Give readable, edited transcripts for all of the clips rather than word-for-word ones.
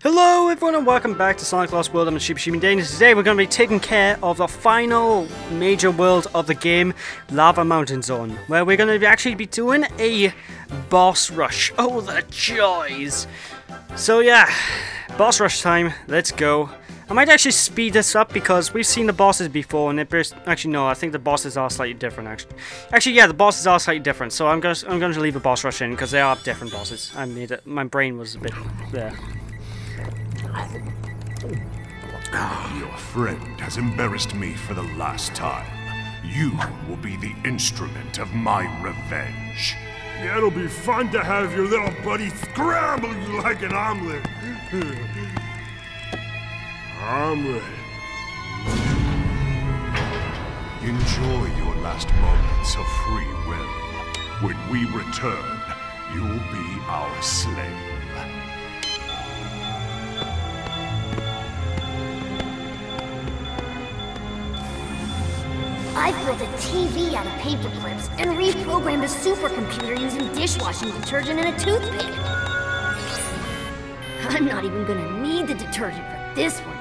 Hello everyone and welcome back to Sonic Lost World. I'm Super Dane. Today we're going to be taking care of the final major world of the game, Lava Mountain Zone, where we're going to actually be doing a boss rush. Oh, the joys! So yeah, boss rush time, let's go. I might actually speed this up because we've seen the bosses before and actually no, I think the bosses are slightly different actually yeah, the bosses are slightly different, so I'm going to leave a boss rush in because they are different bosses. I made it, my brain was a bit there. Your friend has embarrassed me for the last time. You will be the instrument of my revenge. Yeah, it'll be fun to have your little buddy scramble you like an omelet. Omelet. Enjoy your last moments of free will. When we return, you'll be our slave. I've built a TV out of paper clips and reprogrammed a supercomputer using dishwashing detergent and a toothpick. I'm not even gonna need the detergent for this one.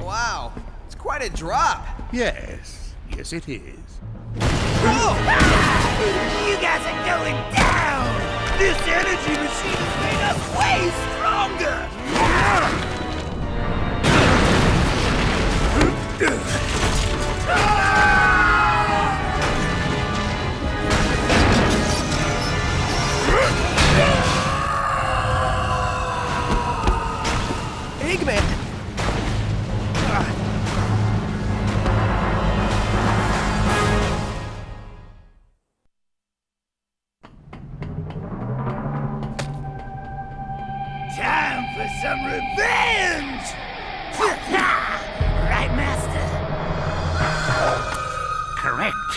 Wow, it's quite a drop. Yes, it is. Oh! You guys are going down! This energy machine has made us way stronger! Eggman! Time for some revenge! Right, Master? Correct.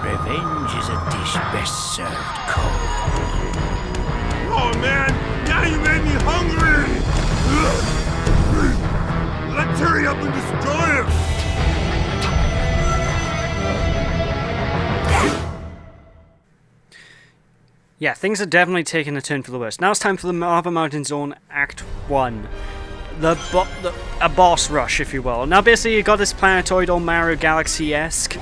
Revenge is a dish best served cold. Oh man, now you made me hungry! Let's hurry up and destroy him! Yeah, things are definitely taking a turn for the worse. Now it's time for the Lava Mountain Zone Act 1. A boss rush, if you will. Now basically you got this planetoid or Mario Galaxy-esque.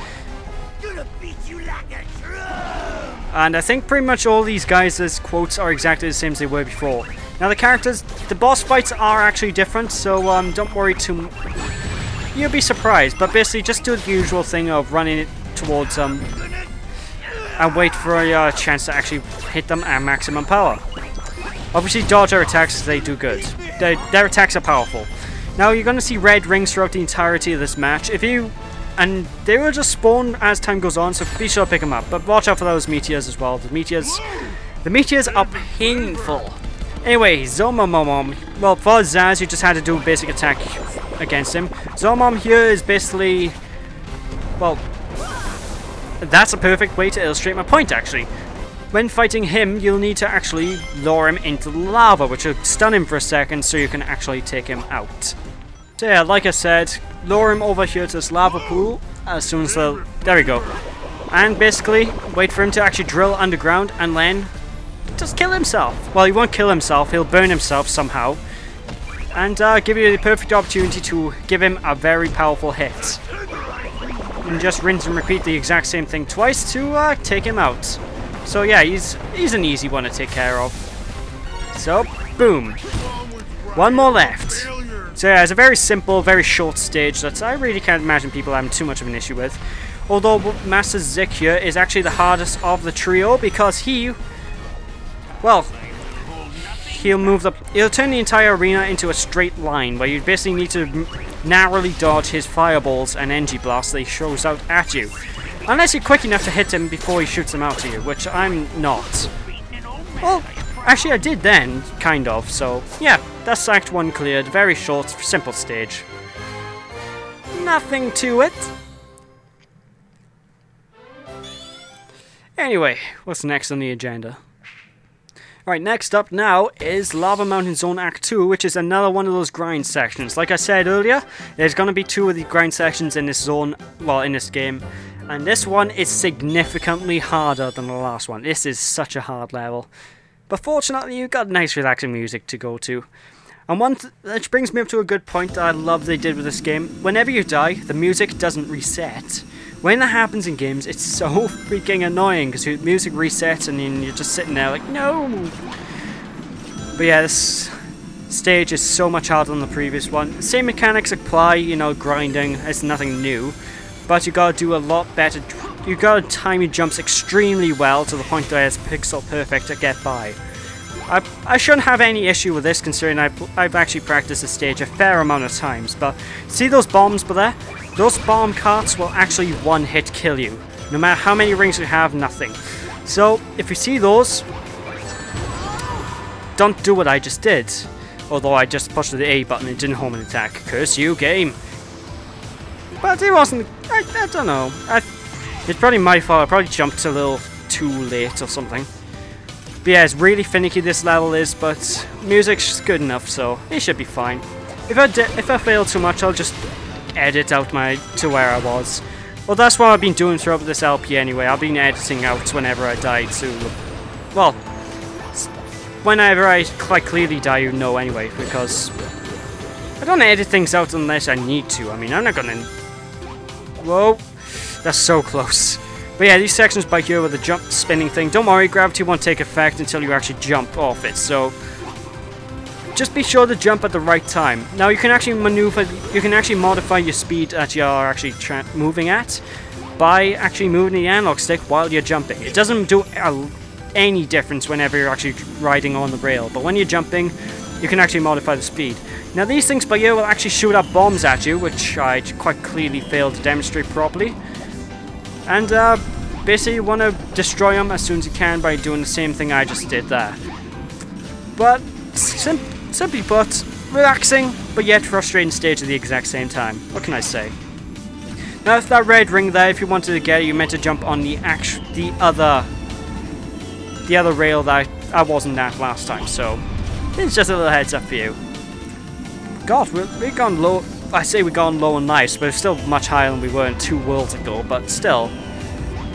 Gonna beat you like a drum! And I think pretty much all these guys' quotes are exactly the same as they were before. Now the characters, the boss fights are actually different, so don't worry too much. You'll be surprised, but basically just do the usual thing of running it towards and wait for a chance to actually hit them at maximum power. Obviously dodge their attacks, they do good. Their attacks are powerful. Now you're going to see red rings throughout the entirety of this match. And they will just spawn as time goes on, so be sure to pick them up. But watch out for those meteors as well. The meteors are painful. Anyway, Zomom. Well, for Zaz, you just had to do a basic attack against him. Zomom here is basically, well, that's a perfect way to illustrate my point, actually. When fighting him, you'll need to actually lure him into the lava, which will stun him for a second so you can actually take him out. So yeah, like I said, lure him over here to this lava pool as soon as there we go. And basically, wait for him to actually drill underground and then just kill himself. Well, he won't kill himself, he'll burn himself somehow. And give you the perfect opportunity to give him a very powerful hit. And just rinse and repeat the exact same thing twice to take him out. So yeah, he's an easy one to take care of. So, boom. One more left. So yeah, it's a very simple, very short stage that I really can't imagine people having too much of an issue with. Although Master Zik here is actually the hardest of the trio because well, he'll turn the entire arena into a straight line where you basically need to narrowly dodge his fireballs and energy blasts that he throws out at you. Unless you're quick enough to hit him before he shoots them out to you, which I'm not. Well, actually I did then, kind of, so yeah, that's Act 1 cleared. Very short, simple stage. Nothing to it. Anyway, what's next on the agenda? Right, next up now is Lava Mountain Zone Act 2, which is another one of those grind sections. Like I said earlier, there's going to be 2 of the grind sections in this zone, well, in this game. And this one is significantly harder than the last one. This is such a hard level. But fortunately, you've got nice relaxing music to go to. And which brings me up to a good point that I love they did with this game. Whenever you die, the music doesn't reset. When that happens in games, it's so freaking annoying because your music resets and then you're just sitting there like, no! But yeah, this stage is so much harder than the previous one. The same mechanics apply, you know, grinding, it's nothing new. But you gotta do a lot better. You gotta time your jumps extremely well to the point where it's pixel perfect to get by. I shouldn't have any issue with this considering I've actually practiced this stage a fair amount of times. But see those bombs there? Those bomb carts will actually one-hit kill you. No matter how many rings you have, nothing. So if you see those, don't do what I just did. Although I just pushed the A button and didn't home an attack. Curse you, game. But it wasn't... I don't know. It's probably my fault. I probably jumped a little too late or something. But yeah, it's really finicky this level is, but music's good enough, so it should be fine. If I fail too much, I'll just edit out to where I was. Well, that's what I've been doing throughout this LP anyway. I've been editing out whenever I die to... Well, whenever I quite clearly die, you know anyway, because I don't edit things out unless I need to. I mean, I'm not gonna... Whoa, that's so close. But yeah, these sections by here with the jump spinning thing, don't worry, gravity won't take effect until you actually jump off it, so just be sure to jump at the right time. Now you can actually you can actually modify your speed that you are actually moving at by actually moving the analog stick while you're jumping. It doesn't do any difference whenever you're actually riding on the rail, but when you're jumping, you can actually modify the speed. Now these things by here will actually shoot up bombs at you, which I quite clearly failed to demonstrate properly. And basically you want to destroy them as soon as you can by doing the same thing I just did there. But simply put, relaxing but yet frustrating stage at the exact same time. What can I say? Now if that red ring there, if you wanted to get it, you meant to jump on the other rail that I wasn't at last time. So it's just a little heads up for you. God, we've gone low. I say we've gone low on lives, but it's still much higher than we were in 2 worlds ago. But still,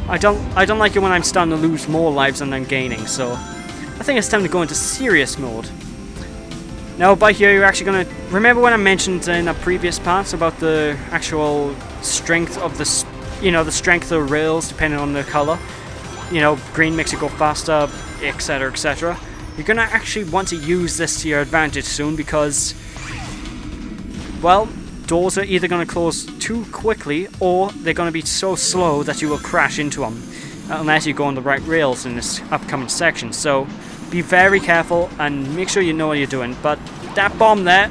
I don't like it when I'm starting to lose more lives than I'm gaining. So I think it's time to go into serious mode. Now by here you're actually gonna remember when I mentioned in a previous part about the actual strength of the the strength of the rails depending on the color. You know, green makes it go faster, etc., etc. You're gonna actually want to use this to your advantage soon because, well, doors are either going to close too quickly or they're going to be so slow that you will crash into them unless you go on the right rails in this upcoming section. So be very careful and make sure you know what you're doing. But that bomb there,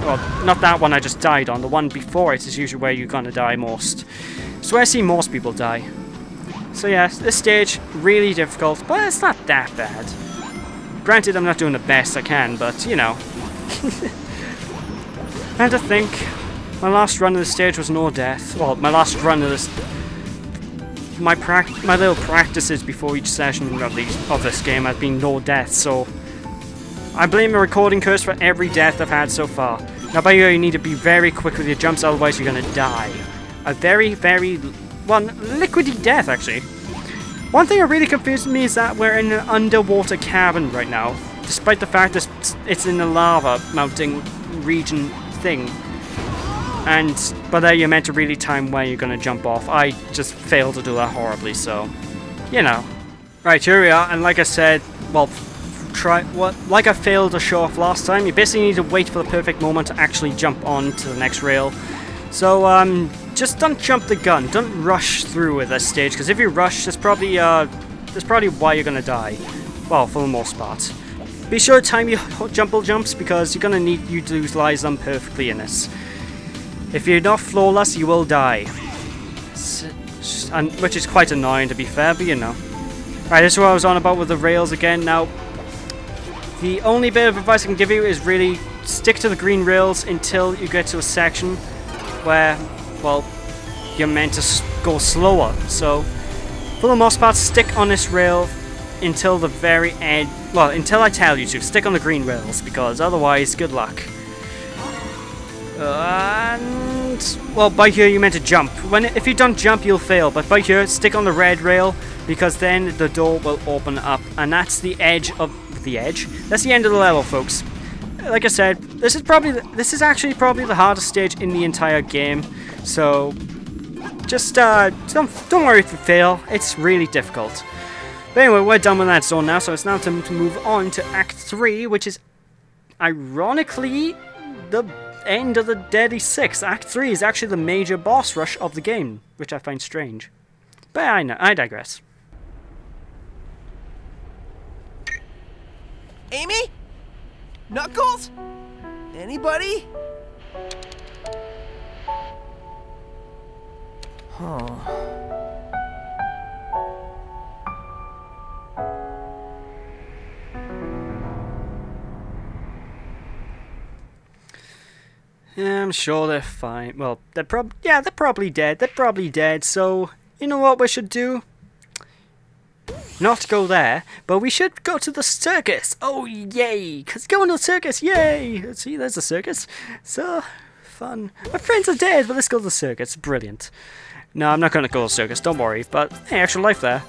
well, not that one I just died on, the one before it is usually where you're going to die most. So I see most people die. So yeah, this stage, really difficult, but it's not that bad. Granted, I'm not doing the best I can, but you know. I had to think. My last run of the stage was no death. Well, my last run of this... My little practices before each session of this game have been no death, so... I blame the recording curse for every death I've had so far. Now by here you need to be very quick with your jumps, otherwise you're gonna die. A very, very... well, liquidy death, actually. One thing that really confused me is that we're in an underwater cavern right now. Despite the fact that it's in the lava mounting region thing. But there you're meant to really time where you're going to jump off. I just failed to do that horribly, so, you know. Right, here we are, and like I said, well, like I failed to show off last time, you basically need to wait for the perfect moment to actually jump on to the next rail. So, just don't jump the gun, don't rush through with this stage, because if you rush, that's probably why you're going to die. Well, for the most part. Be sure to time your jumps, because you're going to need you to utilize them perfectly in this. If you're not flawless, you will die. Which is quite annoying to be fair, but you know. Right, this is what I was on about with the rails again. Now, the only bit of advice I can give you is really stick to the green rails until you get to a section where, well, you're meant to go slower. So, for the most part, stick on this rail until the very end. Well, until I tell you to. Stick on the green rails, because otherwise, good luck. And well, by here you meant to jump. If you don't jump, you'll fail. But by here, stick on the red rail, because then the door will open up, and that's the edge of the edge. That's the end of the level, folks. Like I said, this is actually probably the hardest stage in the entire game. So just don't worry if you fail. It's really difficult. But anyway, we're done with that zone now, so it's now time to move on to Act 3, which is ironically the end of the Deadly Six. Act 3 is actually the major boss rush of the game, which I find strange. But I digress. Amy? Knuckles? Anybody? Huh. Yeah, I'm sure they're fine. Well, they're probably dead. They're probably dead. So, you know what we should do? Not go there, but we should go to the circus. Oh, yay! Because going to the circus, yay! See, there's the circus. So fun. My friends are dead, but let's go to the circus. Brilliant. No, I'm not going to go to the circus, don't worry. But, hey, actual life there.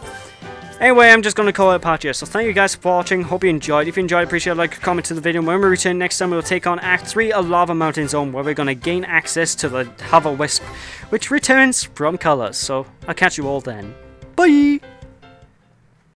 Anyway, I'm just going to call it a part here. So thank you guys for watching. Hope you enjoyed. If you enjoyed, appreciate a like, comment to the video. When we return next time, we'll take on Act 3, a Lava Mountain Zone, where we're going to gain access to the Hover Wisp, which returns from Colors. So I'll catch you all then. Bye!